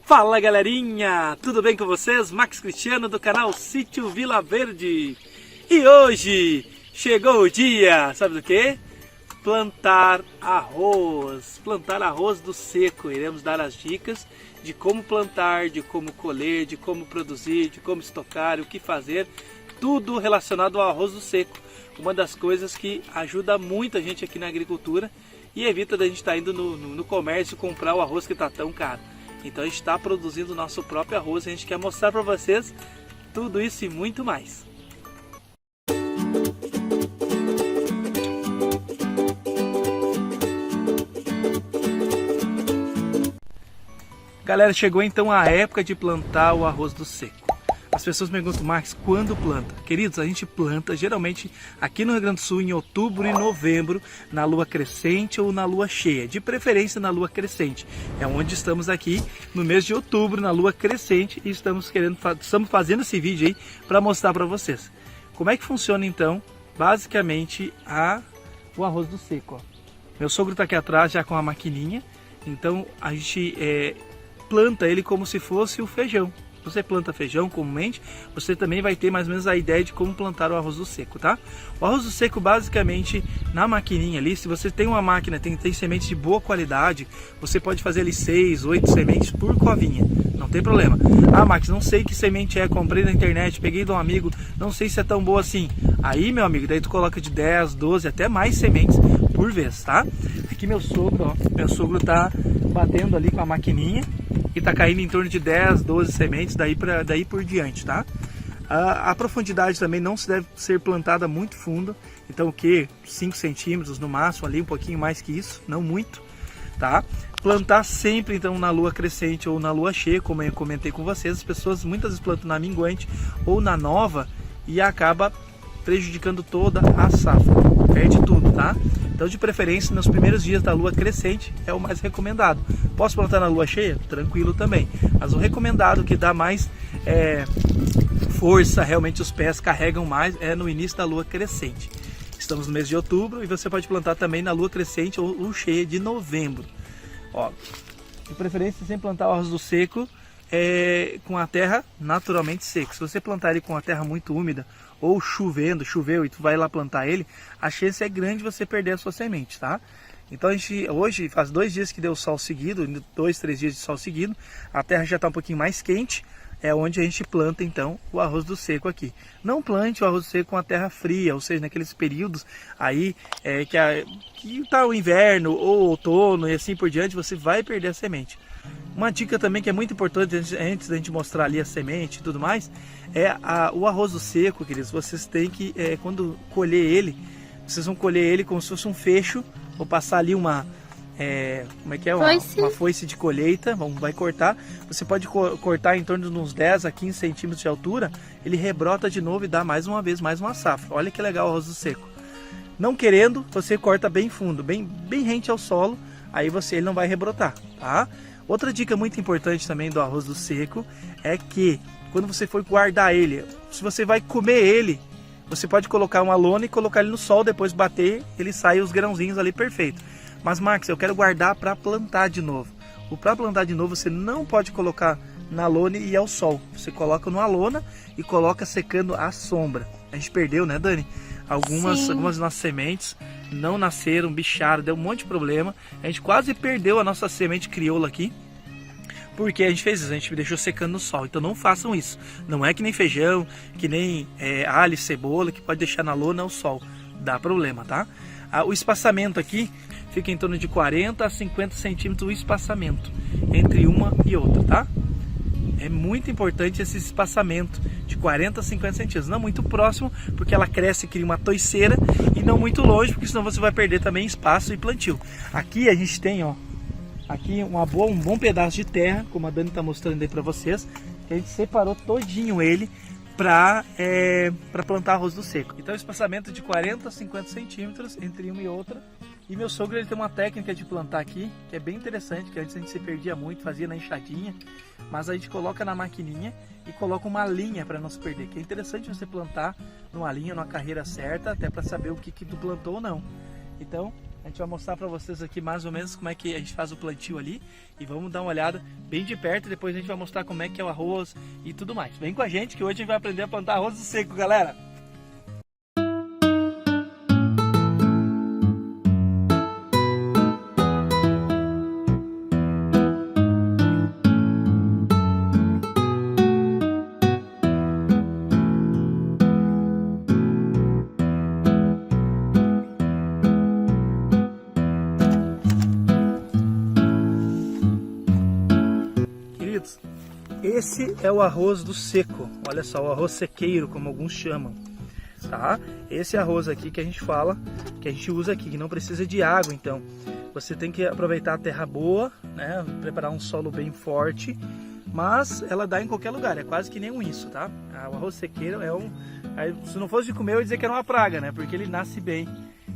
Fala galerinha, tudo bem com vocês? Max Cristiano do canal Sítio Vila Verde. E hoje chegou o dia, sabe do que? Plantar arroz do seco. Iremos dar as dicas de como plantar, de como colher, de como produzir, de como estocar, o que fazer. Tudo relacionado ao arroz do seco. Uma das coisas que ajuda muito a gente aqui na agricultura e evita da gente estar indo no comércio comprar o arroz que está tão caro. Então a gente está produzindo o nosso próprio arroz e a gente quer mostrar para vocês tudo isso e muito mais. Galera, chegou então a época de plantar o arroz do seco. As pessoas me perguntam, Max, quando planta? Queridos, a gente planta geralmente aqui no Rio Grande do Sul em outubro e novembro, na lua crescente ou na lua cheia, de preferência na lua crescente. É onde estamos aqui no mês de outubro, na lua crescente, e estamos fazendo esse vídeo aí para mostrar para vocês. Como é que funciona então, basicamente, o arroz do seco? Ó. Meu sogro está aqui atrás já com a maquininha, então a gente planta ele como se fosse o feijão. Você planta feijão comumente, você também vai ter mais ou menos a ideia de como plantar o arroz do seco, tá? O arroz do seco, basicamente, na maquininha ali, se você tem uma máquina, tem sementes de boa qualidade, você pode fazer ali 6, 8 sementes por covinha, não tem problema. Ah, Max, não sei que semente é, comprei na internet, peguei de um amigo, não sei se é tão boa assim. Aí, meu amigo, daí tu coloca de 10, 12, até mais sementes por vez, tá? Aqui meu sogro, ó, meu sogro tá batendo ali com a maquininha, e está caindo em torno de 10, 12 sementes daí por diante, tá? A profundidade também não se deve ser plantada muito fundo, então o que? 5 centímetros no máximo, ali um pouquinho mais que isso, não muito, tá? Plantar sempre então na lua crescente ou na lua cheia, como eu comentei com vocês, as pessoas muitas vezes plantam na minguante ou na nova e acaba prejudicando toda a safra, perde tudo, tá? Então, de preferência, nos primeiros dias da lua crescente é o mais recomendado. Posso plantar na lua cheia? Tranquilo também. Mas o recomendado, que dá mais força, realmente os pés carregam mais, é no início da lua crescente. Estamos no mês de outubro e você pode plantar também na lua crescente ou lua cheia de novembro. Ó, de preferência, sempre plantar o arroz do seco com a terra naturalmente seca. Se você plantar ele com a terra muito úmida ou choveu e tu vai lá plantar ele, a chance é grande de você perder a sua semente, tá? Então a gente, hoje faz 2 dias que deu sol seguido, 2, 3 dias de sol seguido, a terra já está um pouquinho mais quente, é onde a gente planta então o arroz do seco aqui. Não plante o arroz do seco com a terra fria, ou seja, naqueles períodos aí que está o inverno ou outono e assim por diante, você vai perder a semente. Uma dica também que é muito importante antes da gente mostrar ali a semente e tudo mais, o arroz do seco, queridos. Vocês têm que, quando colher ele, vocês vão colher ele como se fosse um fecho, ou passar ali uma foice de colheita, vai cortar. Você pode cortar em torno de uns 10 a 15 centímetros de altura, ele rebrota de novo e dá mais uma vez, mais uma safra. Olha que legal o arroz do seco. Não querendo, você corta bem fundo, bem rente ao solo, aí ele não vai rebrotar, tá? Outra dica muito importante também do arroz do seco é que quando você for guardar ele, se você vai comer ele, você pode colocar uma lona e colocar ele no sol, depois bater, ele sai os grãozinhos ali perfeito. Mas Max, eu quero guardar para plantar de novo. Para plantar de novo você não pode colocar na lona e ao sol. Você coloca numa lona e coloca secando à sombra. A gente perdeu, né, Dani? Algumas das nossas sementes não nasceram, bicharam, deu um monte de problema. A gente quase perdeu a nossa semente crioula aqui, porque a gente fez isso, a gente deixou secando no sol. Então não façam isso. Não é que nem feijão, que nem alho, cebola, que pode deixar na lona ou sol. Dá problema, tá? O espaçamento aqui fica em torno de 40 a 50 centímetros o espaçamento entre uma e outra, tá? É muito importante esse espaçamento de 40 a 50 centímetros. Não muito próximo, porque ela cresce e cria uma toiceira, e não muito longe, porque senão você vai perder também espaço e plantio. Aqui a gente tem, ó, aqui um bom pedaço de terra, como a Dani está mostrando aí para vocês, que a gente separou todinho ele para plantar arroz do seco. Então espaçamento de 40 a 50 centímetros entre uma e outra. E meu sogro, ele tem uma técnica de plantar aqui, que é bem interessante, que antes a gente se perdia muito, fazia na enxadinha, mas a gente coloca na maquininha e coloca uma linha para não se perder, que é interessante você plantar numa linha, numa carreira certa, até para saber o que tu plantou ou não. Então, A gente vai mostrar para vocês aqui mais ou menos como é que a gente faz o plantio ali. E vamos dar uma olhada bem de perto e depois a gente vai mostrar como é que é o arroz e tudo mais. Vem com a gente que hoje a gente vai aprender a plantar arroz seco, galera! Esse é o arroz do seco, olha só, o arroz sequeiro, como alguns chamam, tá? Esse arroz aqui que a gente fala, que a gente usa aqui, que não precisa de água, então você tem que aproveitar a terra boa, né? Preparar um solo bem forte, mas ela dá em qualquer lugar, é quase que nem um isso, tá? O arroz sequeiro é um... Se não fosse de comer, eu ia dizer que era uma praga, né? Porque ele nasce bem,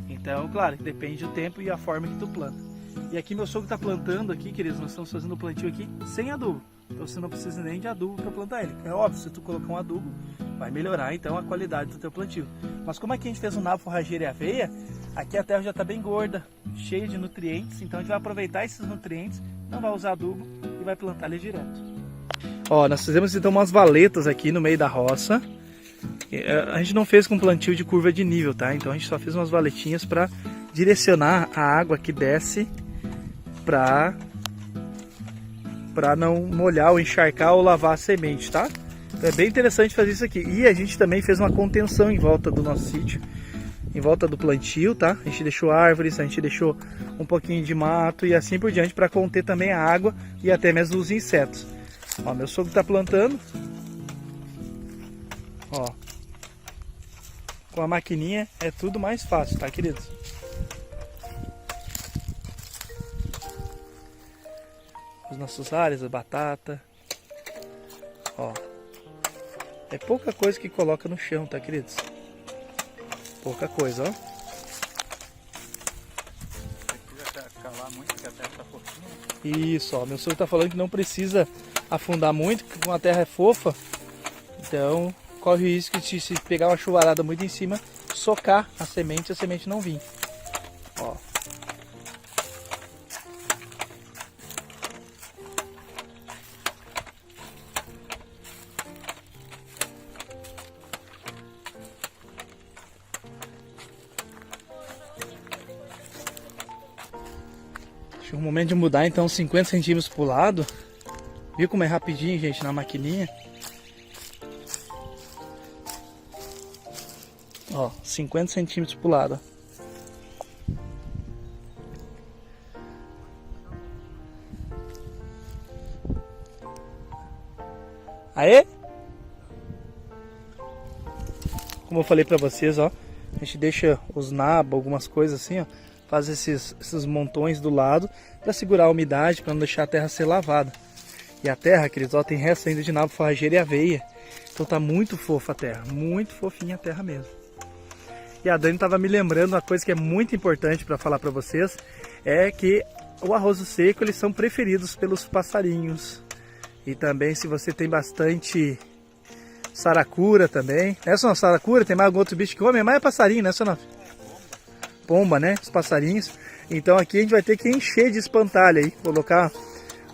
então, claro, depende do tempo e a forma que tu planta. E aqui meu sogro tá plantando aqui, queridos, nós estamos fazendo o plantio aqui sem adubo. Então você não precisa nem de adubo para plantar ele. É óbvio, se tu colocar um adubo, vai melhorar então a qualidade do teu plantio. Mas como aqui a gente fez um nabo, forrageira e aveia, aqui a terra já está bem gorda, cheia de nutrientes. Então a gente vai aproveitar esses nutrientes, não vai usar adubo e vai plantar ele direto. Ó, nós fizemos então umas valetas aqui no meio da roça. A gente não fez com plantio de curva de nível, tá? Então a gente só fez umas valetinhas para direcionar a água que desce para não molhar ou encharcar ou lavar a semente, tá? Então é bem interessante fazer isso aqui. E a gente também fez uma contenção em volta do nosso sítio, em volta do plantio, tá? A gente deixou árvores, a gente deixou um pouquinho de mato e assim por diante para conter também a água e até mesmo os insetos. Ó, meu sogro tá plantando. Ó. Com a maquininha é tudo mais fácil, tá, queridos? Os nossos alhos, a batata. Ó. É pouca coisa que coloca no chão, tá, queridos? Pouca coisa, ó. Precisa cavar muito, porque a terra tá fofinha. Isso, ó. Meu sogro tá falando que não precisa afundar muito, porque com a terra é fofa. Então, corre o risco de se pegar uma chuvarada muito em cima, socar a semente não vir. Ó. Chegou o momento de mudar então 50 centímetros pro lado. Viu como é rapidinho, gente, na maquininha? Ó, 50 centímetros pro lado. Aê! Como eu falei pra vocês, ó, a gente deixa os nabos, algumas coisas assim, ó, faz esses montões do lado para segurar a umidade, para não deixar a terra ser lavada. E a terra, queridos, ó, tem resto ainda de nabo, forrageira e aveia. Então tá muito fofa a terra, muito fofinha a terra mesmo. E a Dani estava me lembrando uma coisa que é muito importante para falar para vocês, é que o arroz seco, eles são preferidos pelos passarinhos. E também se você tem bastante saracura também. Não é só saracura, tem mais algum outro bicho que come, mas é passarinho, né, senhor? Pomba, né? Os passarinhos. Então aqui a gente vai ter que encher de espantalho aí, colocar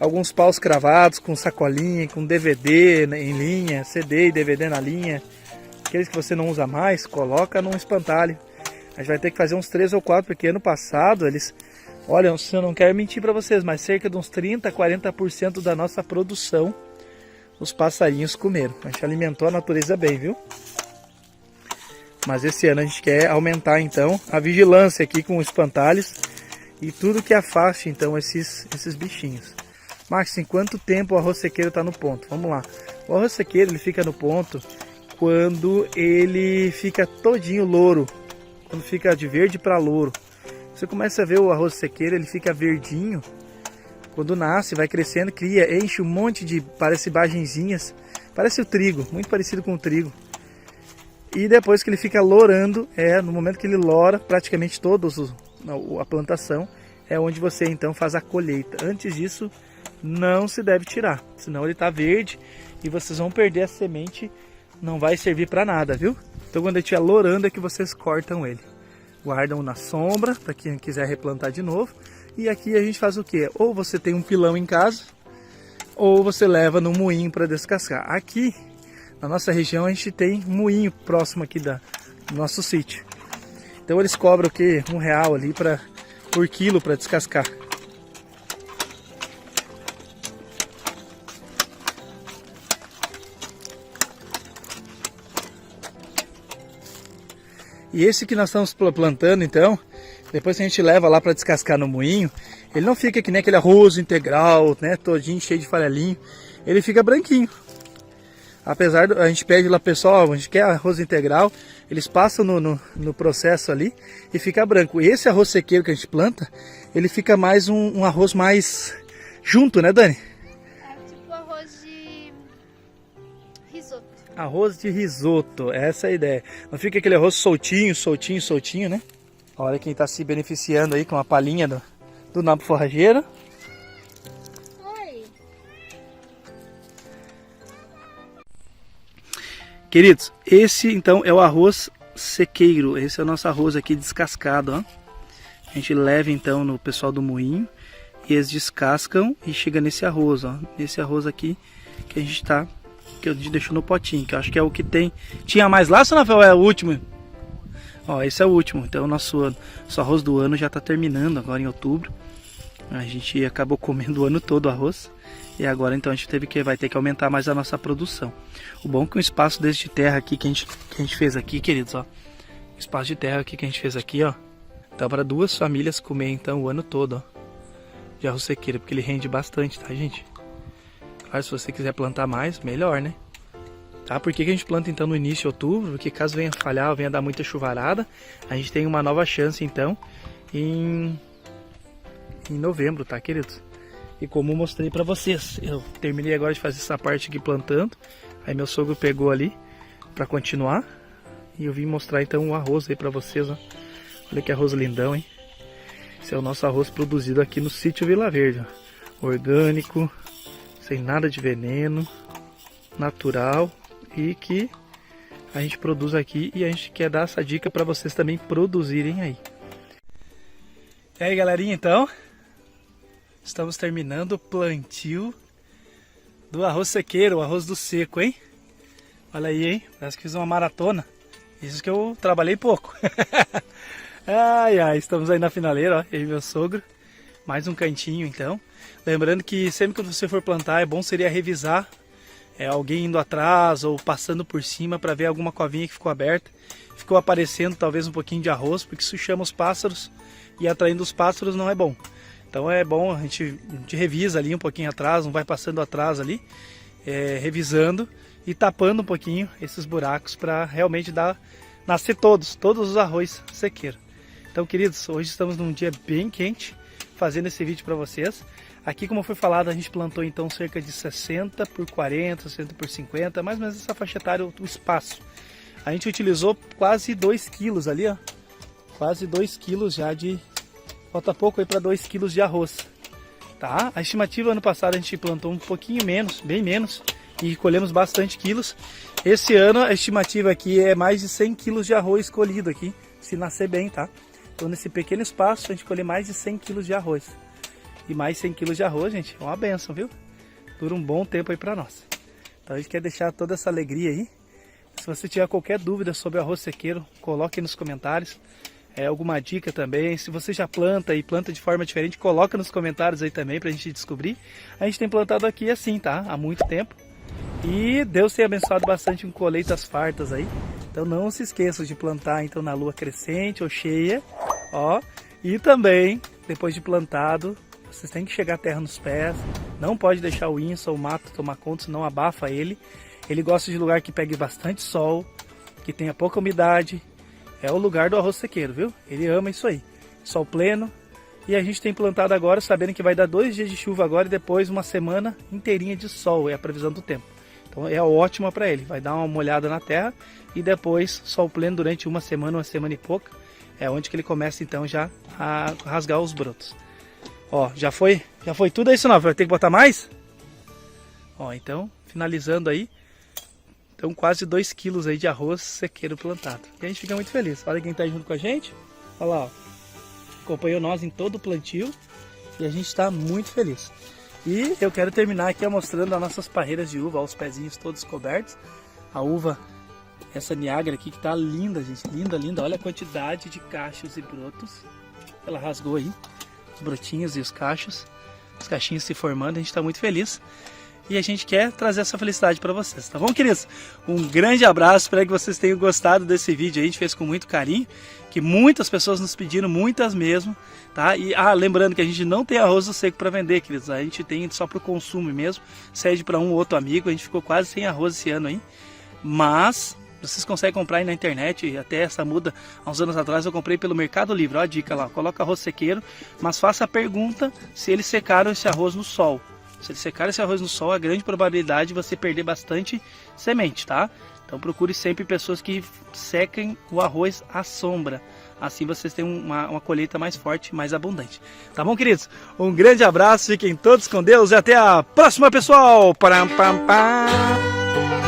alguns paus cravados com sacolinha, com DVD em linha, CD e DVD na linha. Aqueles que você não usa mais, coloca num espantalho. A gente vai ter que fazer uns 3 ou 4, porque ano passado eles... Olha, eu não quero mentir para vocês, mas cerca de uns 30, 40% da nossa produção os passarinhos comeram. A gente alimentou a natureza bem, viu? Mas esse ano a gente quer aumentar então a vigilância aqui com espantalhos e tudo que afaste então esses bichinhos. Max, em quanto tempo o arroz sequeiro está no ponto? Vamos lá. O arroz sequeiro ele fica no ponto quando ele fica todinho louro, quando fica de verde para louro. Você começa a ver o arroz sequeiro, ele fica verdinho, quando nasce, vai crescendo, cria, enche um monte de, parece bagenzinhas, parece o trigo, muito parecido com o trigo. E depois que ele fica lourando, no momento que ele loura, praticamente a plantação, é onde você então faz a colheita. Antes disso, não se deve tirar, senão ele está verde e vocês vão perder a semente, não vai servir para nada, viu? Então quando ele estiver lourando é que vocês cortam ele. Guardam na sombra para quem quiser replantar de novo. E aqui a gente faz o que? Ou você tem um pilão em casa, ou você leva no moinho para descascar. Aqui na nossa região a gente tem um moinho próximo aqui do nosso sítio. Então eles cobram o que? R$1 ali por quilo para descascar. E esse que nós estamos plantando, então, depois que a gente leva lá para descascar no moinho, ele não fica que nem aquele arroz integral, né, todinho cheio de farelinho. Ele fica branquinho. Apesar a gente pede lá, pessoal, a gente quer arroz integral, eles passam no processo ali e fica branco. Esse arroz sequeiro que a gente planta, ele fica mais um arroz mais junto, né, Dani? É tipo arroz de risoto. Arroz de risoto, essa é a ideia. Não fica aquele arroz soltinho, soltinho, soltinho, né? Olha quem está se beneficiando aí com a palhinha do nabo forrageiro. Oi. Queridos, esse então é o arroz sequeiro. Esse é o nosso arroz aqui descascado, ó. A gente leva então no pessoal do moinho e eles descascam e chega nesse arroz, ó. Nesse arroz aqui que a gente deixou no potinho, que eu acho que é o que tem. Tinha mais lá, Sr. Rafael? É o último? Ó, esse é o último. Então o nosso arroz do ano já está terminando agora em outubro. A gente acabou comendo o ano todo o arroz. E agora então a gente vai ter que aumentar mais a nossa produção. O bom é que o espaço desse de terra aqui que a gente fez aqui, queridos, ó. O espaço de terra aqui que a gente fez aqui, ó. Dá para 2 famílias comer então o ano todo, ó. De arroz sequeiro, porque ele rende bastante, tá, gente? Claro, se você quiser plantar mais, melhor, né? Tá? Por que a gente planta então no início de outubro? Porque caso venha falhar ou venha dar muita chuvarada, a gente tem uma nova chance então em novembro, tá, queridos? E como eu mostrei pra vocês, eu terminei agora de fazer essa parte aqui plantando, aí meu sogro pegou ali pra continuar, e eu vim mostrar então o arroz aí pra vocês, ó. Olha que arroz lindão, hein? Esse é o nosso arroz produzido aqui no sítio Vila Verde, ó. Orgânico, sem nada de veneno, natural, e que a gente produz aqui e a gente quer dar essa dica para vocês também produzirem aí. E aí, galerinha, então estamos terminando o plantio do arroz sequeiro, o arroz do seco, hein? Olha aí, hein? Parece que fiz uma maratona. Isso que eu trabalhei pouco. Ai, ai, estamos aí na finaleira, ó, eu e meu sogro. Mais um cantinho, então. Lembrando que sempre que você for plantar, é bom seria revisar alguém indo atrás ou passando por cima para ver alguma covinha que ficou aberta. Ficou aparecendo talvez um pouquinho de arroz, porque isso chama os pássaros e atraindo os pássaros não é bom. Então é bom, a gente revisa ali um pouquinho atrás, não vai passando atrás ali, revisando e tapando um pouquinho esses buracos para realmente nascer todos os arroz sequeiros. Então, queridos, hoje estamos num dia bem quente, fazendo esse vídeo para vocês. Aqui, como foi falado, a gente plantou então cerca de 60 por 40, 60 por 50, mais ou menos essa faixa etária, o espaço. A gente utilizou quase 2 quilos ali, ó. Quase 2 quilos já de... Falta pouco aí para 2 quilos de arroz. Tá? A estimativa ano passado a gente plantou um pouquinho menos, bem menos, e colhemos bastante quilos. Esse ano a estimativa aqui é mais de 100 quilos de arroz colhido aqui, se nascer bem, tá? Então nesse pequeno espaço a gente colhe mais de 100 quilos de arroz. E mais 100 quilos de arroz, gente, é uma benção, viu? Dura um bom tempo aí pra nós. Então a gente quer deixar toda essa alegria aí. Se você tiver qualquer dúvida sobre arroz sequeiro, coloque aí nos comentários. Alguma dica também. Se você já planta e planta de forma diferente, coloca nos comentários aí também pra gente descobrir. A gente tem plantado aqui assim, tá? Há muito tempo. E Deus tem abençoado bastante com colheitas fartas aí. Então não se esqueçam de plantar então na lua crescente ou cheia, ó. E também, depois de plantado, vocês têm que chegar a terra nos pés. Não pode deixar o inso ou o mato tomar conta, senão abafa ele. Ele gosta de lugar que pegue bastante sol, que tenha pouca umidade. É o lugar do arroz sequeiro, viu? Ele ama isso aí. Sol pleno. E a gente tem plantado agora, sabendo que vai dar 2 dias de chuva agora e depois uma semana inteirinha de sol. É a previsão do tempo. Então é ótima para ele. Vai dar uma molhada na terra e depois sol pleno durante uma semana e pouca. É onde que ele começa então já a rasgar os brotos. Ó, já foi tudo isso não? Vai ter que botar mais? Ó, então, finalizando aí. Então quase 2 quilos aí de arroz sequeiro plantado. E a gente fica muito feliz. Olha quem tá junto com a gente. Olha lá, ó. Acompanhou nós em todo o plantio e a gente está muito feliz. E eu quero terminar aqui mostrando as nossas parreiras de uva, ó, os pezinhos todos cobertos. A uva, essa Niágara aqui que tá linda, gente, linda, linda. Olha a quantidade de cachos e brotos. Ela rasgou aí, os brotinhos e os cachos, os cachinhos se formando, a gente está muito feliz. E a gente quer trazer essa felicidade para vocês, tá bom, queridos? Um grande abraço, espero que vocês tenham gostado desse vídeo aí, a gente fez com muito carinho, que muitas pessoas nos pediram, muitas mesmo, tá? E lembrando que a gente não tem arroz seco para vender, queridos, a gente tem só para o consumo mesmo, cede para um ou outro amigo, a gente ficou quase sem arroz esse ano aí, mas vocês conseguem comprar aí na internet, até essa muda, há uns anos atrás eu comprei pelo Mercado Livre, ó a dica lá, coloca arroz sequeiro, mas faça a pergunta se eles secaram esse arroz no sol. Se ele secar esse arroz no sol, há grande probabilidade de você perder bastante semente, tá? Então procure sempre pessoas que sequem o arroz à sombra. Assim vocês têm uma colheita mais forte, mais abundante. Tá bom, queridos? Um grande abraço, fiquem todos com Deus e até a próxima, pessoal! Param, pam, pam.